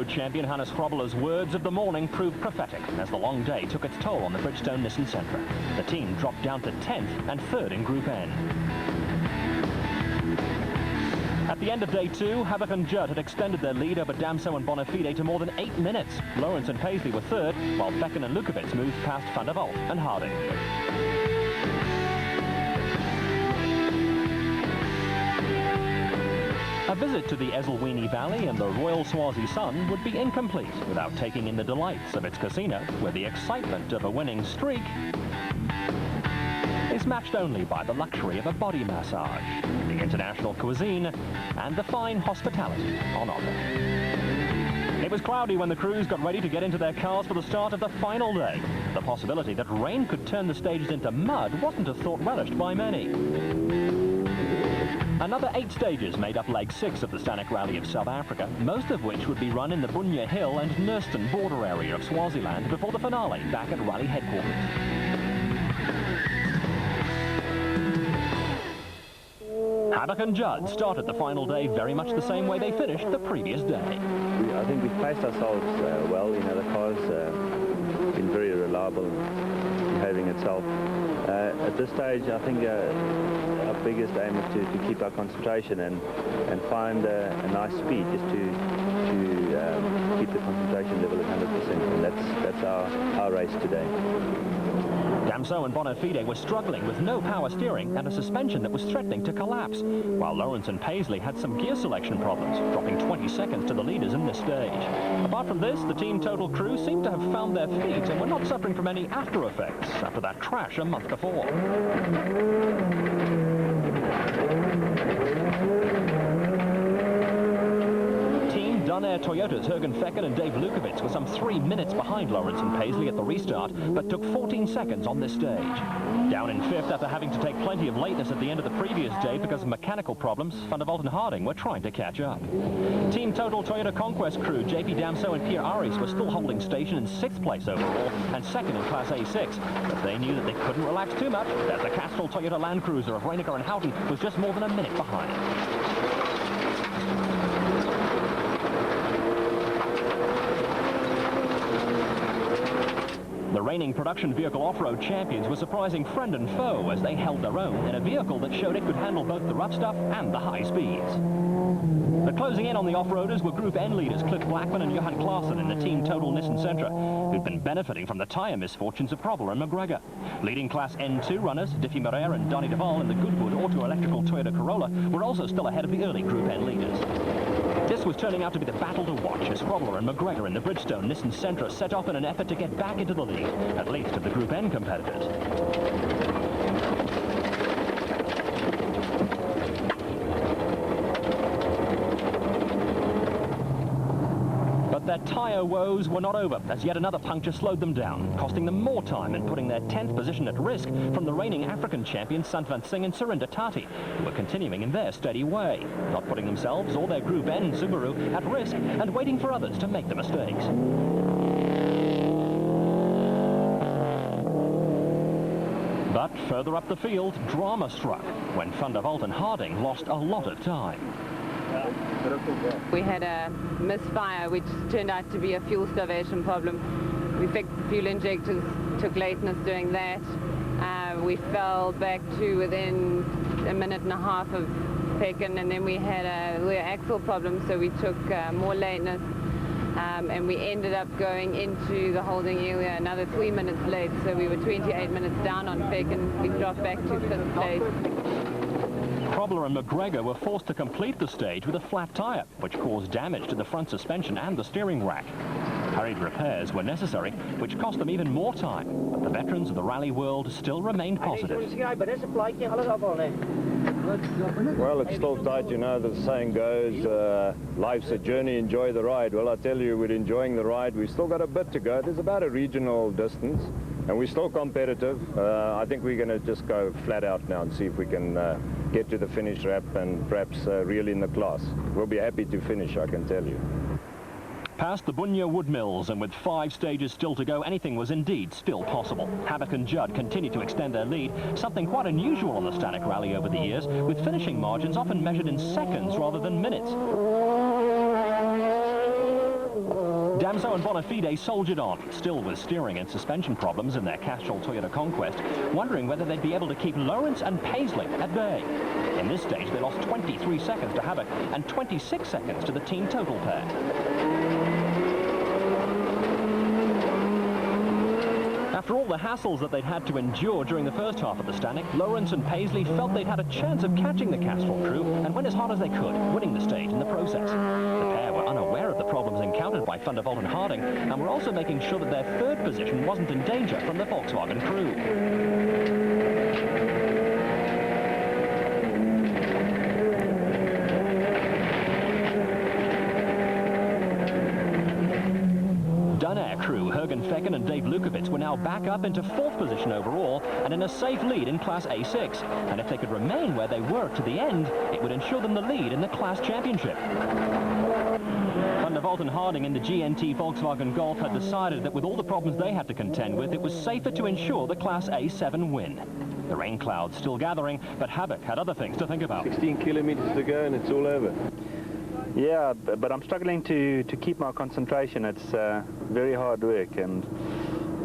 off-road champion Hannes Grobbeler's words of the morning proved prophetic as the long day took its toll on the Bridgestone Nissan Sentra. The team dropped down to 10th and 3rd in Group N. At the end of day 2, Havok and Judd had extended their lead over Damso and Bonafide to more than 8 minutes. Lawrence and Paisley were 3rd, while Becken and Lukowitz moved past Van der Walt and Harding. A visit to the Ezulwini Valley and the Royal Swazi Sun would be incomplete without taking in the delights of its casino, where the excitement of a winning streak is matched only by the luxury of a body massage, the international cuisine, and the fine hospitality on offer. It was cloudy when the crews got ready to get into their cars for the start of the final day. The possibility that rain could turn the stages into mud wasn't a thought relished by many. Another 8 stages made up leg 6 of the Stanek Rally of South Africa, most of which would be run in the Bunya Hill and Nurston border area of Swaziland before the finale back at rally headquarters. Havok and Judd started the final day very much the same way they finished the previous day. I think we've placed ourselves well. You know, the car's been very reliable, behaving itself. At this stage, I think our biggest aim is to keep our concentration and find a nice speed, just to keep the concentration level at 100%. And that's our race today. Damso and Bonafide were struggling with no power steering and a suspension that was threatening to collapse, while Lawrence and Paisley had some gear selection problems, dropping 20 seconds to the leaders in this stage. Apart from this, the team total crew seemed to have found their feet and were not suffering from any after effects after that crash a month before. Donair Toyota's Jürgen Fecken and Dave Lukowitz were some 3 minutes behind Lawrence and Paisley at the restart, but took 14 seconds on this stage. Down in 5th after having to take plenty of lateness at the end of the previous day because of mechanical problems, Van der Walt and Harding were trying to catch up. Team Total Toyota Conquest crew JP Damso and Pierre Aris were still holding station in 6th place overall and 2nd in Class A6, but they knew that they couldn't relax too much as the Castrol Toyota Land Cruiser of Reinecker and Houghton was just more than a minute behind. The reigning production vehicle off-road champions were surprising friend and foe as they held their own in a vehicle that showed it could handle both the rough stuff and the high speeds. But closing in on the off-roaders were Group N leaders Cliff Blackman and Johan Klaassen in the Team Total Nissan Sentra, who'd been benefiting from the tyre misfortunes of Grobbeler and McGregor. Leading Class N2 runners, Diffie Moreira and Donny Duval in the Goodwood Auto-Electrical Toyota Corolla were also still ahead of the early Group N leaders. This was turning out to be the battle to watch as Grobbeler and McGregor in the Bridgestone Nissan Sentra set off in an effort to get back into the lead, at least of the Group N competitors. But their tyre woes were not over, as yet another puncture slowed them down, costing them more time and putting their 10th position at risk from the reigning African champions Santvan Singh and Surinder Tati, who were continuing in their steady way, not putting themselves or their Group N Subaru at risk and waiting for others to make the mistakes. But further up the field, drama struck when Van der Walt and Harding lost a lot of time. We had a misfire which turned out to be a fuel starvation problem. We fixed the fuel injectors, took lateness doing that. We fell back to within a minute and a half of Pekin, and then we had a rear axle problem, so we took more lateness. And we ended up going into the holding area another 3 minutes late, so we were 28 minutes down on Pekin. We dropped back to 5th place. Grobbeler and McGregor were forced to complete the stage with a flat tyre, which caused damage to the front suspension and the steering rack. Hurried repairs were necessary, which cost them even more time, but the veterans of the rally world still remained positive. Well, it's still tight, you know, the saying goes, life's a journey, enjoy the ride. Well, I tell you, we're enjoying the ride. We've still got a bit to go. There's about a regional distance, and we're still competitive. I think we're going to just go flat out now and see if we can get to the finish wrap and perhaps really in the class. We'll be happy to finish, I can tell you. Past the Bunya wood mills and with 5 stages still to go, anything was indeed still possible. Havok and Judd continued to extend their lead, something quite unusual on the Stanek Rally over the years, with finishing margins often measured in seconds rather than minutes. Damso and Bonafide soldiered on, still with steering and suspension problems in their Castrol Toyota Conquest, wondering whether they'd be able to keep Lawrence and Paisley at bay. In this stage, they lost 23 seconds to Havoc and 26 seconds to the team total pair. After all the hassles that they'd had to endure during the first half of the Stanek, Lawrence and Paisley felt they'd had a chance of catching the Castrol crew and went as hard as they could, winning the stage in the process. The pair were unaware of the problems encountered by Van der Vault and Harding, and were also making sure that their third position wasn't in danger from the Volkswagen crew. Crew Jürgen Fecken and Dave Lukowitz were now back up into fourth position overall and in a safe lead in Class A6. And if they could remain where they were to the end, it would ensure them the lead in the Class Championship. Van der Vault and Harding in the GNT Volkswagen Golf had decided that with all the problems they had to contend with, it was safer to ensure the Class A7 win. The rain clouds still gathering, but Havoc had other things to think about. 16 kilometers to go and it's all over. Yeah, but I'm struggling to keep my concentration. It's very hard work, and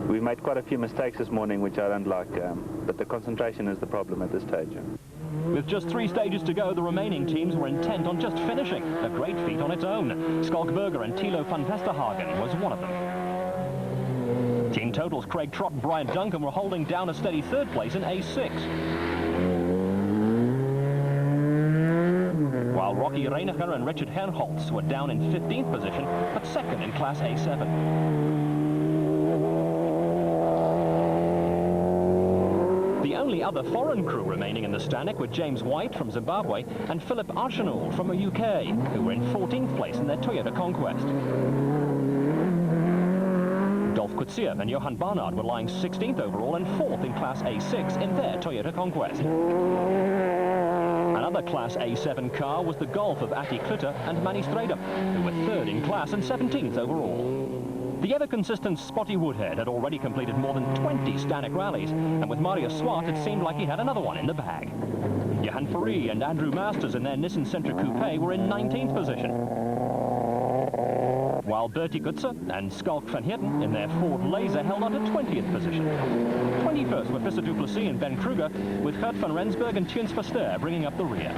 we made quite a few mistakes this morning, which I don't like, but the concentration is the problem at this stage. With just 3 stages to go, the remaining teams were intent on just finishing, a great feat on its own. Skalkberger and Thilo van Vesterhagen was one of them. Team totals Craig Trott and Brian Duncan were holding down a steady third place in A6. While Rocky Reiniger and Richard Herholtz were down in 15th position, but second in Class A7. The only other foreign crew remaining in the Stanek were James White from Zimbabwe and Philip Archenal from the UK, who were in 14th place in their Toyota Conquest. Dolf Kutsia and Johan Barnard were lying 16th overall and 4th in Class A6 in their Toyota Conquest. Another Class A7 car was the Golf of Ati Klutter and Manny Stradum, who were 3rd in class and 17th overall. The ever-consistent Spotty Woodhead had already completed more than 20 Stanek rallies, and with Marius Swart it seemed like he had another one in the bag. Johan Fourie and Andrew Masters in their Nissan Sentra Coupe were in 19th position, while Bertie Kutzer and Skalk van Heerden in their Ford Laser held on to 20th position. 21st were Visser Duplessis and Ben Kruger, with Gert van Rensburg and Theuns Verster bringing up the rear.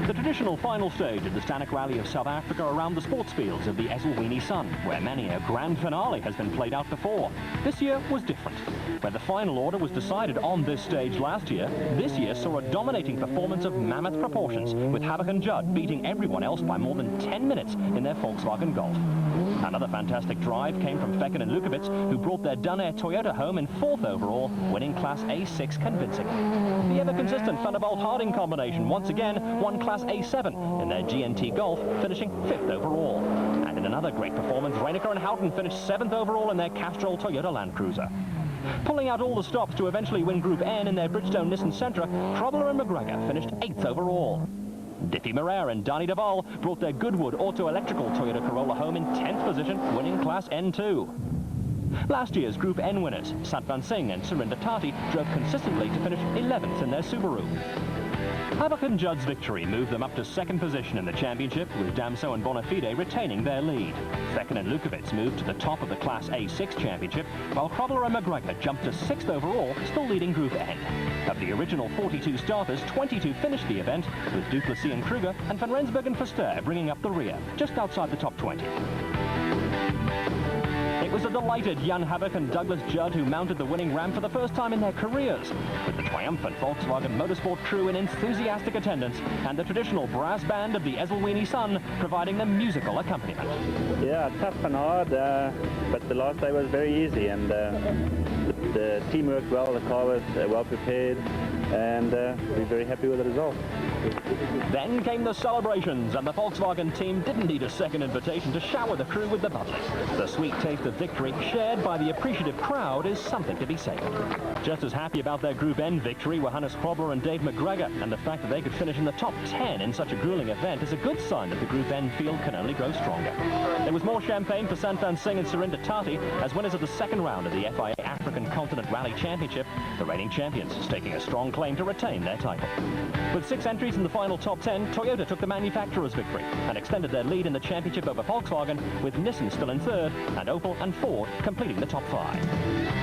The traditional final stage of the Stanek Rally of South Africa around the sports fields of the Ezulwini Sun, where many a grand finale has been played out before. This year was different. Where the final order was decided on this stage last year, this year saw a dominating performance of mammoth proportions, with Havoc and Judd beating everyone else by more than 10 minutes in their Volkswagen Golf. Another fantastic drive came from Fecken and Lukowitz, who brought their Dunair Toyota home in 4th overall, winning Class A6 convincingly. The ever-consistent Van der Vault Harding combination once again won Class A7 in their GNT Golf, finishing 5th overall. And in another great performance, Reiniger and Houghton finished 7th overall in their Castrol Toyota Land Cruiser. Pulling out all the stops to eventually win Group N in their Bridgestone Nissan Sentra, Krobler and McGregor finished 8th overall. Diffie Moreira and Dani Duval brought their Goodwood Auto-Electrical Toyota Corolla home in 10th position, winning Class N2. Last year's Group N winners, Satvan Singh and Surinder Tati, drove consistently to finish 11th in their Subaru. Havoc and Judd's victory moved them up to 2nd position in the championship, with Damso and Bonafide retaining their lead. Fecken and Lukowitz moved to the top of the Class A6 championship, while Krobler and McGregor jumped to 6th overall, still leading Group N. Of the original 42 starters, 22 finished the event, with Duplessis and Kruger and Van Rensburg and Verster bringing up the rear, just outside the top 20. It was a delighted Jan Havoc and Douglas Judd who mounted the winning ramp for the first time in their careers, with the triumphant Volkswagen Motorsport crew in enthusiastic attendance and the traditional brass band of the Ezulwini Sun providing the musical accompaniment. Yeah, tough and hard, but the last day was very easy, and the team worked well, the car was well prepared, and we're very happy with the result. Then came the celebrations, and the Volkswagen team didn't need a second invitation to shower the crew with the bubbly. The sweet taste of victory, shared by the appreciative crowd, is something to be savored. Just as happy about their Group N victory were Hannes Krobler and Dave McGregor, and the fact that they could finish in the top 10 in such a grueling event is a good sign that the Group N field can only grow stronger. There was more champagne for Satvan Singh and Surinder Tati as winners of the second round of the FIA African Continent Rally Championship, the reigning champions staking a strong claim to retain their title. With 6 entries place in the final top 10, Toyota took the manufacturer's victory and extended their lead in the championship over Volkswagen, with Nissan still in third and Opel and Ford completing the top 5.